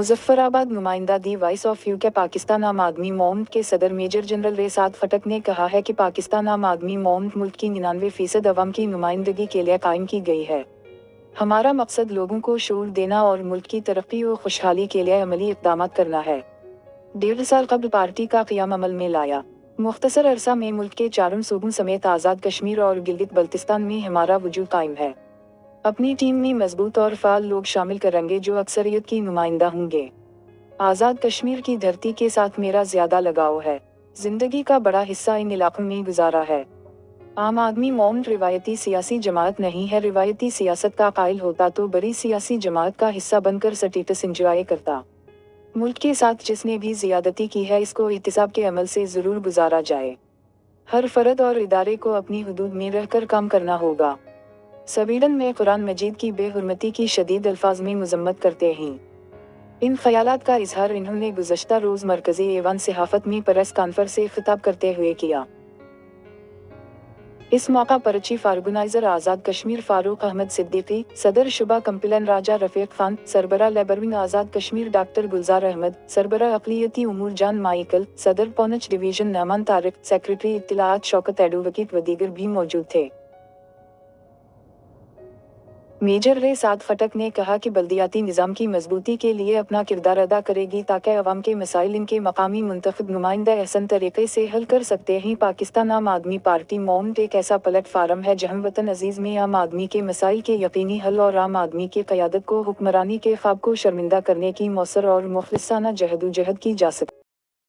मुजफ्फराबाद नुमाइंदा दी voice of UK Pakistan आम आदमी मूवमेंट के सदर मेजर जनरल रेसात फटक ने कहा है कि पाकिस्तान आम आदमी मूवमेंट मुल्क की 99% अवाम की नुमाइंदगी के लिए कायम की गई है। हमारा मकसद लोगों को शऊर देना और मुल्क की तरक्की और खुशहाली के लिए अमली इक़दाम करना है। 1.5 साल कबल पार्टी का क़याम अमल में लाया। मुख्तसर अरसा में मुल्क के चारों सूबों समेत आज़ाद कश्मीर और गिलगित बल्तिस्तान में हमारा वजूद कायम है। अपनी टीम में मजबूत और फाल लोग शामिल करेंगे जो अक्सरियत की नुमाइंदा होंगे। आज़ाद कश्मीर की धरती के साथ मेरा ज़्यादा लगाव है। जिंदगी का बड़ा हिस्सा इन इलाकों में गुजारा है। आम आदमी मूवमेंट रिवायती सियासी जमात नहीं है। रिवायती सियासत का कायल होता तो बड़ी सियासी जमात का हिस्सा बनकर स्टेटस इंजॉय करता। मुल्क के साथ जिसने भी ज़ियादती की है इसको एहतिसाब के अमल से ज़रूर गुजारा जाए। हर फर्द और इदारे को अपनी हुदूद में रहकर काम करना होगा। स्वीडन में कुरान मजीद की बेहुरमती की शदीद अल्फाज में मजम्मत करते हैं। इन ख्यालात का इजहार इन्होंने गुज़श्ता रोज़ मरकज़ी ऐवान सहाफ़त में प्रेस कॉन्फ्रेंस से खिताब करते हुए किया। इस मौका पर चीफ ऑर्गेनाइजर आज़ाद कश्मीर फारूक अहमद सिद्दीकी, सदर शुबा कंप्लेन राजा रफ़ीक खान, सरबरा लेबरविंग आज़ाद कश्मीर डॉक्टर गुलजार अहमद, सरबरा अक़लियती उमूर जान माइकल, सदर पौनच डिवीज़न नमान तारिक, सेक्रेटरी इत्तलाआत शौकत एडवोकेट व दीगर भी मौजूद थे। मेजर रेसात फटक ने कहा कि बल्दियाती निज़ाम की मजबूती के लिए अपना किरदार अदा करेगी ताकि अवाम के मसाइल इनके मकामी मुंतखब नुमाइंदा एहसन तरीके से हल कर सकते हैं। पाकिस्तान आम आदमी पार्टी मूवमेंट एक ऐसा प्लेटफार्म है जहां वतन अजीज में आम आदमी के मसाइल के यकीनी हल और आम आदमी की क़यादत को हुक्मरानी के ख्वाब को शर्मिंदा करने की मौसर और मुखलिसाना जहदोजहद की जा सकती है।